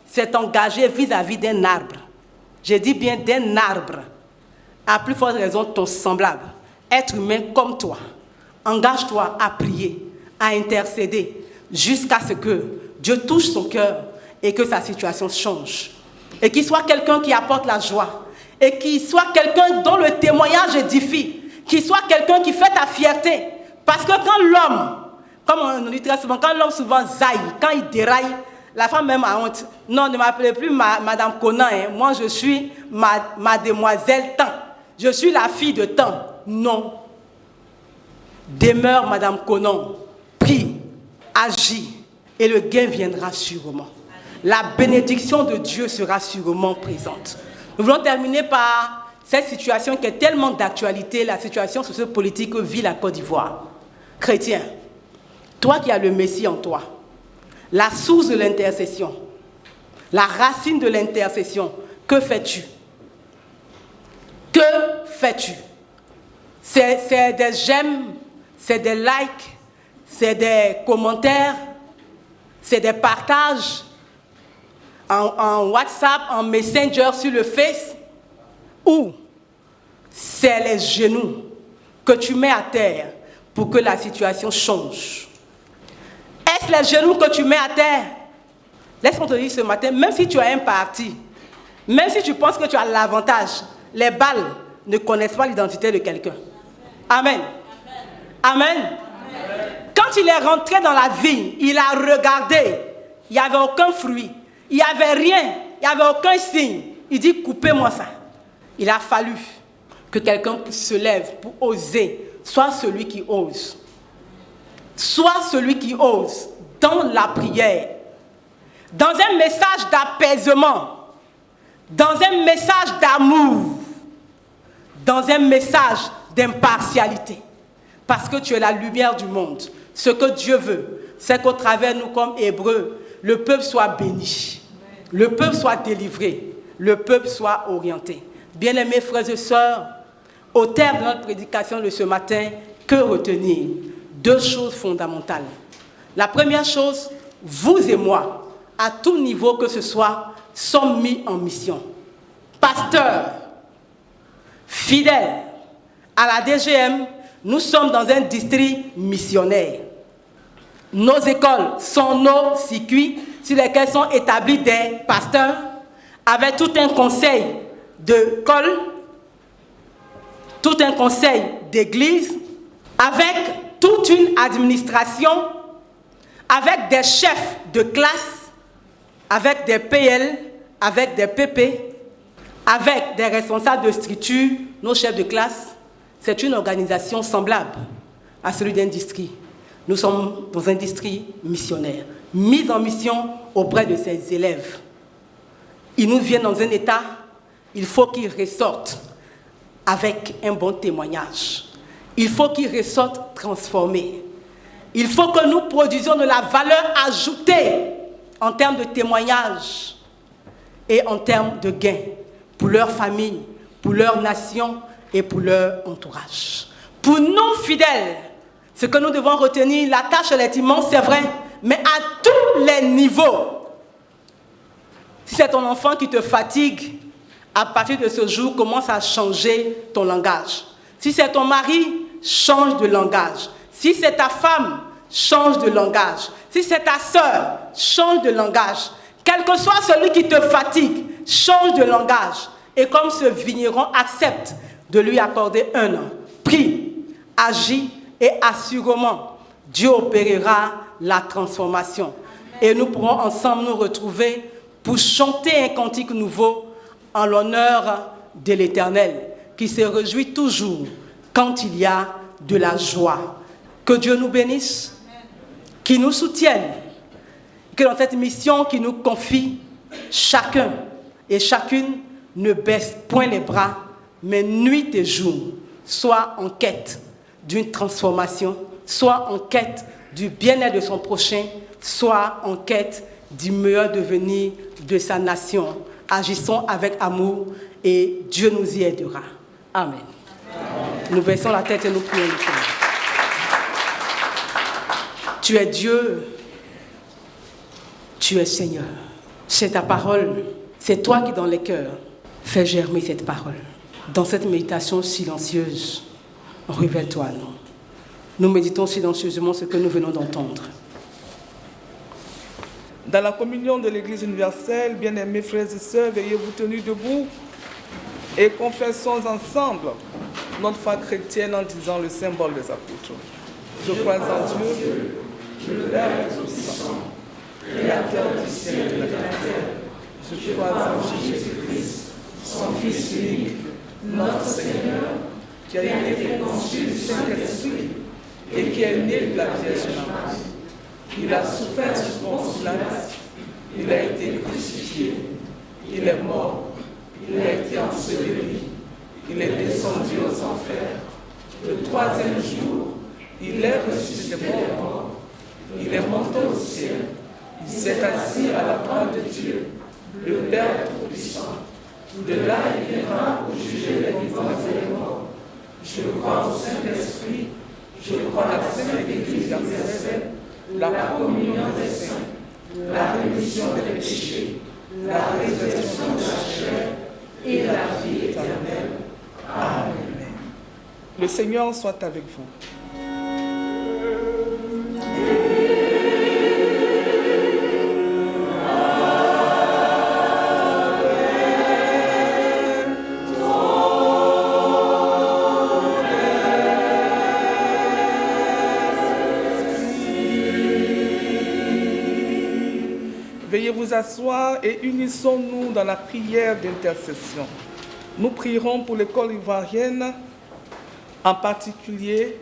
s'est engagé vis-à-vis d'un arbre. Je dis bien d'un arbre. À plus forte raison, ton semblable, être humain comme toi. Engage-toi à prier, à intercéder, jusqu'à ce que Dieu touche son cœur et que sa situation change. Et qu'il soit quelqu'un qui apporte la joie. Et qu'il soit quelqu'un dont le témoignage édifie. Qu'il soit quelqu'un qui fait ta fierté. Parce que quand l'homme, comme on dit très souvent, quand l'homme souvent zaille, quand il déraille, la femme même a honte. Non, ne m'appelez plus Madame Conan. Hein. Moi, je suis Mademoiselle Tant. Je suis la fille de Tant. Non. Demeure Madame Conan. Prie, agis, et le gain viendra sûrement. La bénédiction de Dieu sera sûrement présente. Nous voulons terminer par cette situation qui est tellement d'actualité, la situation sociopolitique que vit la Côte d'Ivoire. Chrétien, toi qui as le Messie en toi, la source de l'intercession, la racine de l'intercession, que fais-tu? Que fais-tu? C'est des j'aime, c'est des likes, c'est des commentaires, c'est des partages en WhatsApp, en Messenger, sur le Face, ou c'est les genoux que tu mets à terre pour que la situation change. Est-ce les genoux que tu mets à terre? Laisse-moi te dire ce matin, même si tu as un parti, même si tu penses que tu as l'avantage, les balles ne connaissent pas l'identité de quelqu'un. Amen. Amen. Amen. Quand il est rentré dans la vigne, il a regardé, il n'y avait aucun fruit, il n'y avait rien, il n'y avait aucun signe. Il dit, coupez-moi ça. Il a fallu que quelqu'un se lève pour oser. Sois celui qui ose. Sois celui qui ose dans la prière, dans un message d'apaisement, dans un message d'amour, dans un message d'impartialité. Parce que tu es la lumière du monde. Ce que Dieu veut, c'est qu'au travers nous, comme Hébreux, le peuple soit béni, le peuple soit délivré, le peuple soit orienté. Bien-aimés frères et sœurs, au terme de notre prédication de ce matin, que retenir? 2 choses fondamentales. La première chose, vous et moi, à tout niveau que ce soit, sommes mis en mission. Pasteurs, fidèles, à la DGM, nous sommes dans un district missionnaire. Nos écoles sont nos circuits sur lesquels sont établis des pasteurs avec tout un conseil d'école, tout un conseil d'église, avec toute une administration, avec des chefs de classe, avec des PL, avec des PP, avec des responsables de structure, nos chefs de classe. C'est une organisation semblable à celui d'un district. Nous sommes dans un district missionnaire, mis en mission auprès de ses élèves. Ils nous viennent dans un état, il faut qu'ils ressortent avec un bon témoignage. Il faut qu'ils ressortent transformés. Il faut que nous produisions de la valeur ajoutée en termes de témoignage et en termes de gain pour leur famille, pour leur nation et pour leur entourage. Pour nous fidèles, ce que nous devons retenir, la tâche elle est immense, c'est vrai, mais à tous les niveaux. Si c'est ton enfant qui te fatigue, à partir de ce jour, commence à changer ton langage. Si c'est ton mari, change de langage. Si c'est ta femme, change de langage. Si c'est ta sœur, change de langage. Quel que soit celui qui te fatigue, change de langage. Et comme ce vigneron accepte de lui accorder 1 an. Prie, agis et assurément, Dieu opérera la transformation. Et nous pourrons ensemble nous retrouver pour chanter un cantique nouveau en l'honneur de l'Éternel, qui se réjouit toujours quand il y a de la joie. Que Dieu nous bénisse, qu'il nous soutienne, que dans cette mission qu'il nous confie, chacun et chacune ne baisse point les bras, mais nuit et jour, soit en quête d'une transformation, soit en quête du bien-être de son prochain, soit en quête du meilleur devenir de sa nation. Agissons avec amour et Dieu nous y aidera. Amen. Nous baissons la tête et nous prions le Seigneur. Tu es Dieu, tu es Seigneur. C'est ta parole, c'est toi qui dans les cœurs fais germer cette parole. Dans cette méditation silencieuse, révèle-toi à nous. Nous méditons silencieusement ce que nous venons d'entendre. Dans la communion de l'Église universelle, bien-aimés frères et sœurs, veuillez vous tenir debout et confessons ensemble notre foi chrétienne en disant le symbole des apôtres. Je crois en Dieu, le Père Tout-Puissant, Créateur du ciel et de la terre. Je crois en Jésus-Christ, son Fils unique, notre Seigneur, qui a été conçu du Saint-Esprit et qui est né de la Vierge Marie. Il a souffert sous Ponce Pilate, il a été crucifié, il est mort, il a été enseveli, il est descendu aux enfers. Le 3e jour, il est ressuscité des morts, il est monté au ciel, il s'est assis à la droite de Dieu, le Père Tout-Puissant. De là, il viendra pour juger les vivants et les morts. Je crois au Saint-Esprit, je crois à la Sainte Église universelle, la communion des saints, la rémission des péchés, la résurrection de la chair et la vie éternelle. Amen. Le Seigneur soit avec vous. Veuillez vous asseoir et unissons-nous dans la prière d'intercession. Nous prierons pour l'école ivoirienne, en particulier,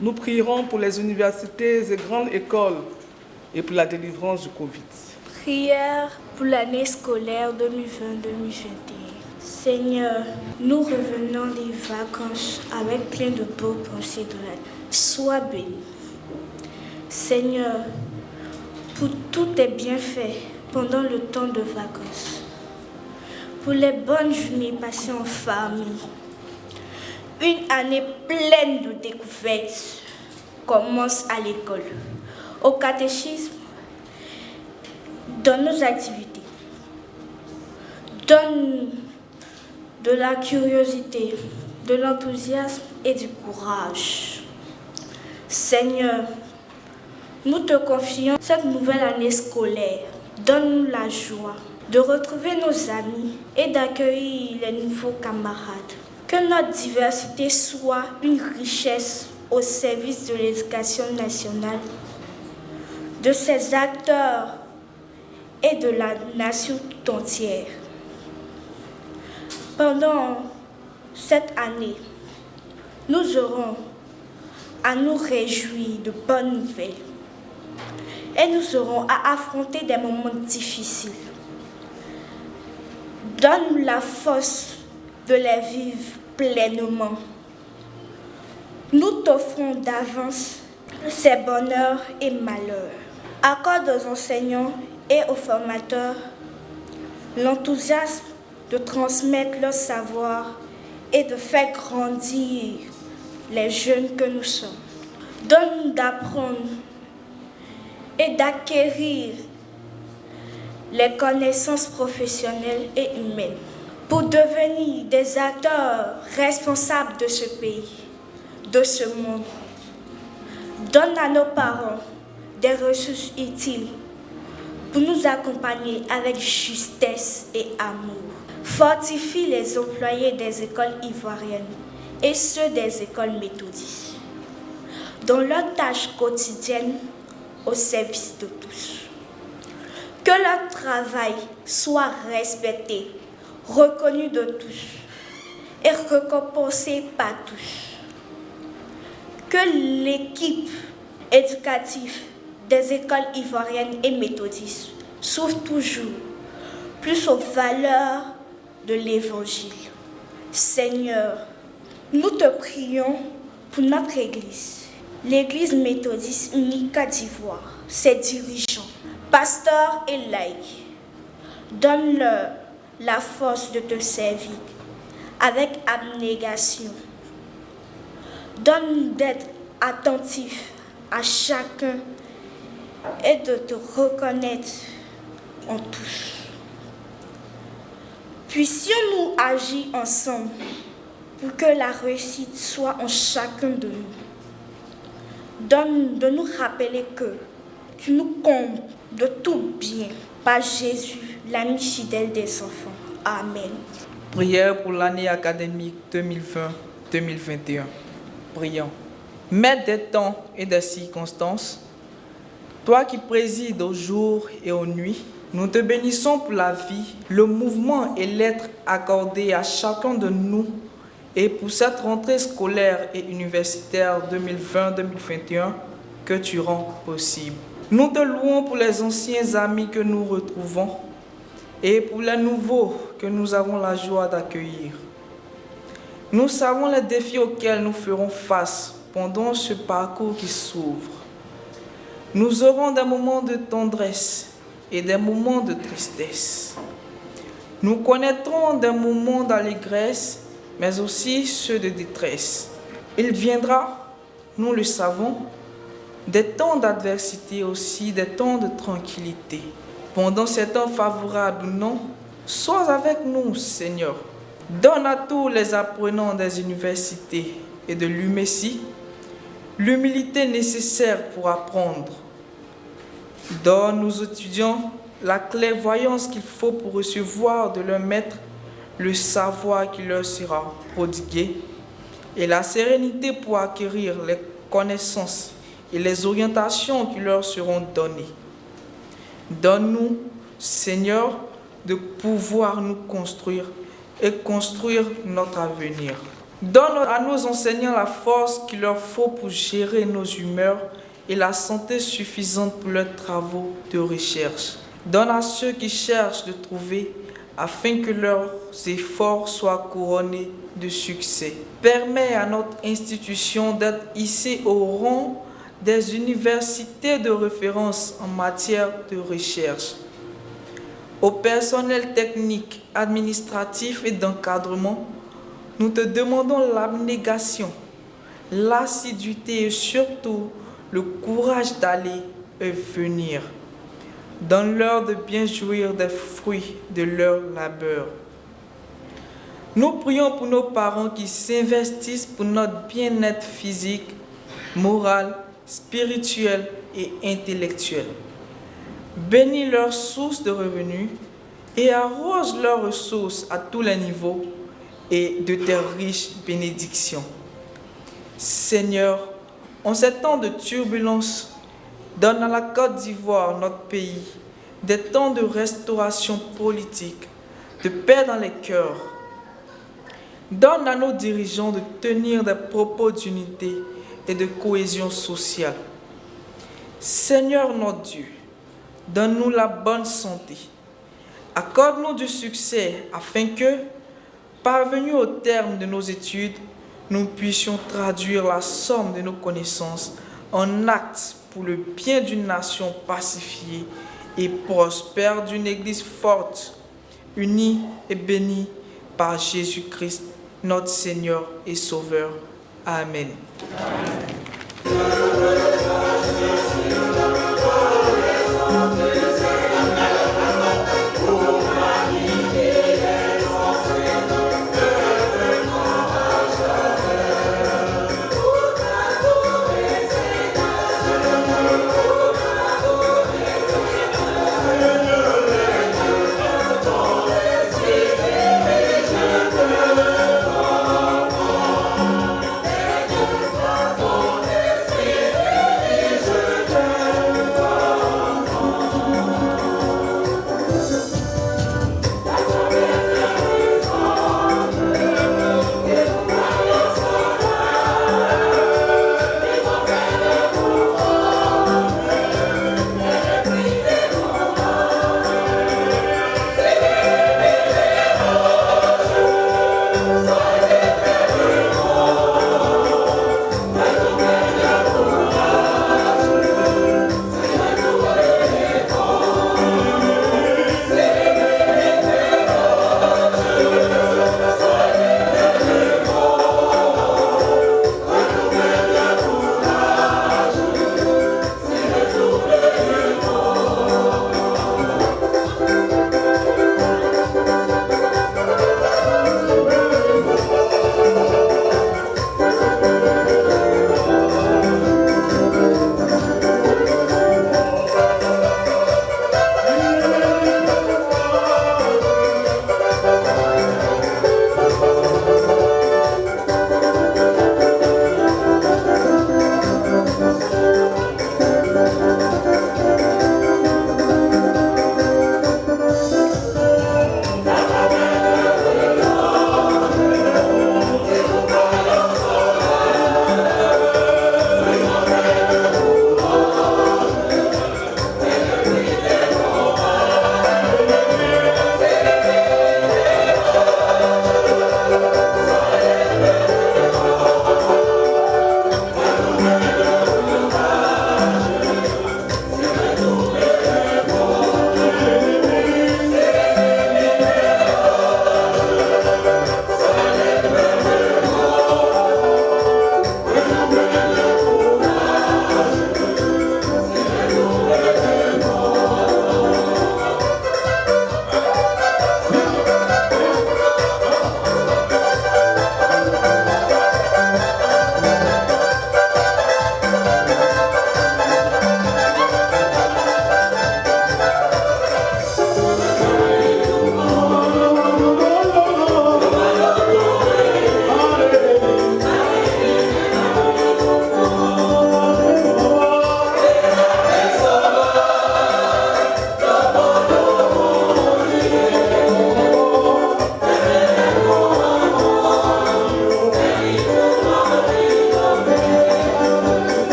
nous prierons pour les universités et grandes écoles et pour la délivrance du Covid. Prière pour l'année scolaire 2020-2021. Seigneur, nous revenons des vacances avec plein de beaux pensées de la vie. Sois béni. Seigneur, pour tous tes bienfaits pendant le temps de vacances, pour les bonnes journées passées en famille, une année pleine de découvertes commence à l'école, au catéchisme, dans nos activités. Donne de la curiosité, de l'enthousiasme et du courage. Seigneur, nous te confions cette nouvelle année scolaire. Donne-nous la joie de retrouver nos amis et d'accueillir les nouveaux camarades. Que notre diversité soit une richesse au service de l'éducation nationale, de ses acteurs et de la nation tout entière. Pendant cette année, nous aurons à nous réjouir de bonnes nouvelles. Et nous aurons à affronter des moments difficiles. Donne-nous la force de les vivre pleinement. Nous t'offrons d'avance ces bonheurs et malheurs. Accorde aux enseignants et aux formateurs l'enthousiasme de transmettre leur savoir et de faire grandir les jeunes que nous sommes. Donne-nous d'apprendre et d'acquérir les connaissances professionnelles et humaines pour devenir des acteurs responsables de ce pays, de ce monde. Donne à nos parents des ressources utiles pour nous accompagner avec justesse et amour. Fortifie les employés des écoles ivoiriennes et ceux des écoles méthodistes dans leur tâche quotidienne au service de tous. Que leur travail soit respecté, reconnu de tous et récompensé par tous. Que l'équipe éducative des écoles ivoiriennes et méthodistes s'ouvre toujours plus aux valeurs de l'Évangile. Seigneur, nous te prions pour notre Église, l'Église méthodiste unique Côte d'Ivoire, ses dirigeants, pasteurs et laïcs. Donne-leur la force de te servir avec abnégation. Donne d'être attentif à chacun et de te reconnaître en tous. Puissions-nous agir ensemble pour que la réussite soit en chacun de nous. Donne de nous rappeler que tu nous combles de tout bien par Jésus, l'ami fidèle des enfants. Amen. Prière pour l'année académique 2020-2021. Prions. Maître des temps et des circonstances, toi qui présides au jour et aux nuits, nous te bénissons pour la vie, le mouvement et l'être accordé à chacun de nous et pour cette rentrée scolaire et universitaire 2020-2021 que tu rends possible. Nous te louons pour les anciens amis que nous retrouvons et pour les nouveaux que nous avons la joie d'accueillir. Nous savons les défis auxquels nous ferons face pendant ce parcours qui s'ouvre. Nous aurons des moments de tendresse et des moments de tristesse. Nous connaîtrons des moments d'allégresse, mais aussi ceux de détresse. Il viendra, nous le savons, des temps d'adversité aussi, des temps de tranquillité. Pendant ces temps favorables ou non, sois avec nous, Seigneur. Donne à tous les apprenants des universités et de l'UMESI l'humilité nécessaire pour apprendre. Donne aux étudiants la clairvoyance qu'il faut pour recevoir de leur maître le savoir qui leur sera prodigué et la sérénité pour acquérir les connaissances et les orientations qui leur seront données. Donne-nous, Seigneur, de pouvoir nous construire et construire notre avenir. Donne à nos enseignants la force qu'il leur faut pour gérer nos humeurs et la santé suffisante pour leurs travaux de recherche. Donne à ceux qui cherchent de trouver afin que leurs efforts soient couronnés de succès. Permets à notre institution d'être hissée au rang des universités de référence en matière de recherche. Au personnel technique, administratif et d'encadrement, nous te demandons l'abnégation, l'assiduité et surtout le courage d'aller et venir. Donne-leur de bien jouir des fruits de leur labeur. Nous prions pour nos parents qui s'investissent pour notre bien-être physique, moral, spirituel et intellectuel. Bénis leurs sources de revenus et arrose leurs ressources à tous les niveaux et de tes riches bénédictions. Seigneur, en ces temps de turbulence, donne à la Côte d'Ivoire, notre pays, des temps de restauration politique, de paix dans les cœurs. Donne à nos dirigeants de tenir des propos d'unité et de cohésion sociale. Seigneur notre Dieu, donne-nous la bonne santé. Accorde-nous du succès afin que, parvenus au terme de nos études, nous puissions traduire la somme de nos connaissances en actes pour le bien d'une nation pacifiée et prospère, d'une Église forte, unie et bénie par Jésus-Christ, notre Seigneur et Sauveur. Amen. Amen.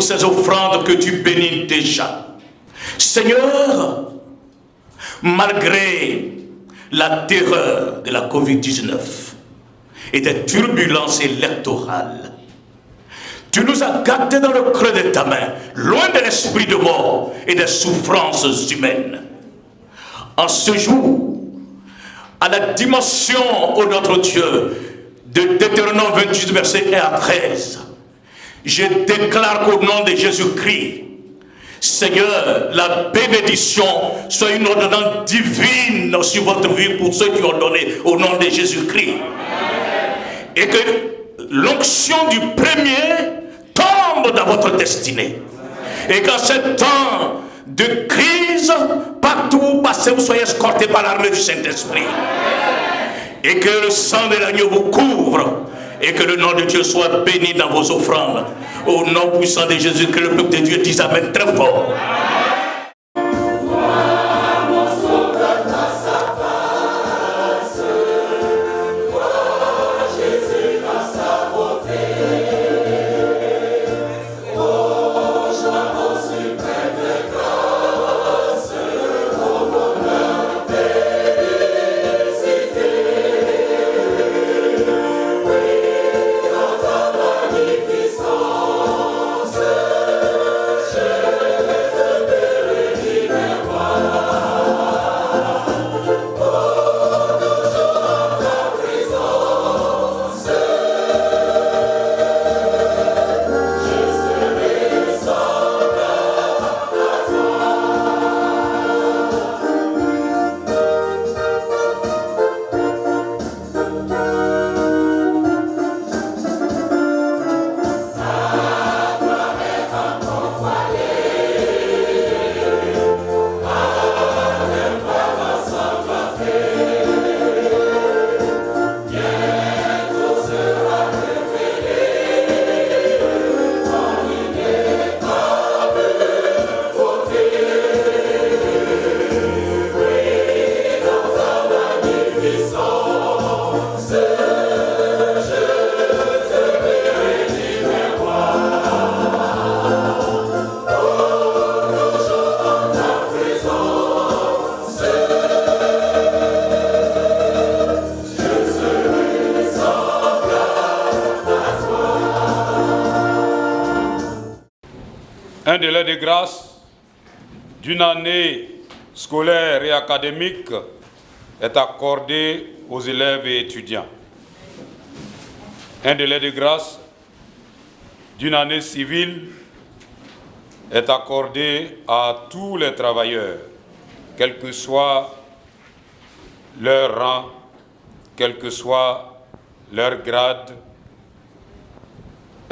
ces offrandes que tu bénis déjà. Seigneur, malgré la terreur de la COVID-19 et des turbulences électorales, tu nous as gardés dans le creux de ta main, loin de l'esprit de mort et des souffrances humaines. En ce jour, à la dimension, ô notre Dieu, de Deutéronome 28, verset 1 à 13, je déclare qu'au nom de Jésus-Christ, Seigneur, la bénédiction soit une ordonnance divine sur votre vie pour ceux qui ont donné au nom de Jésus-Christ. Et que l'onction du premier tombe dans votre destinée. Et qu'en ce temps de crise, partout où passez, vous soyez escortés par l'armée du Saint-Esprit. Et que le sang de l'agneau vous couvre. Et que le nom de Dieu soit béni dans vos offrandes. Au nom puissant de Jésus, que le peuple de Dieu dise Amen très fort. Un délai de grâce d'une année scolaire et académique est accordé aux élèves et étudiants. Un délai de grâce d'une année civile est accordé à tous les travailleurs, quel que soit leur rang, quel que soit leur grade.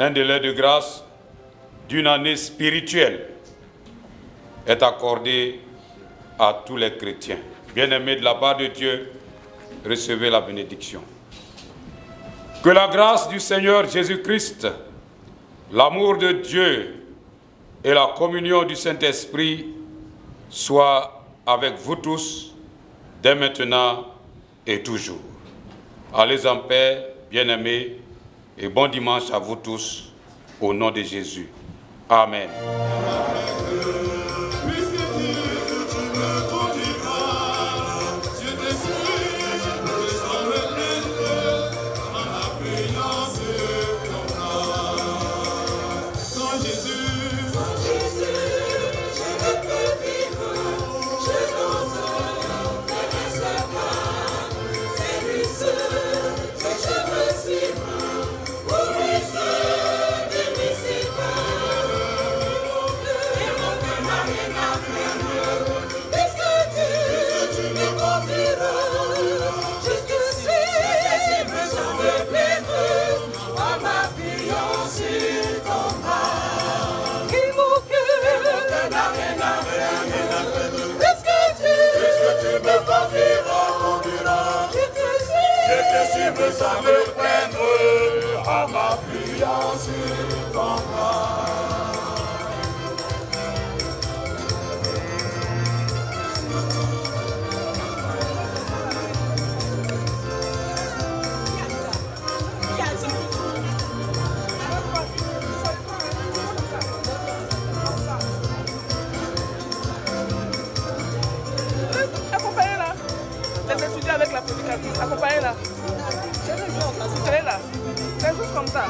Un délai de grâce d'une année spirituelle est accordé à tous les chrétiens. Bien-aimés de la part de Dieu, recevez la bénédiction. Que la grâce du Seigneur Jésus-Christ, l'amour de Dieu et la communion du Saint-Esprit soient avec vous tous, dès maintenant et toujours. Allez en paix, bien-aimés, et bon dimanche à vous tous, au nom de Jésus. Amen. Accompagnez là. C'est là. C'est juste comme ça.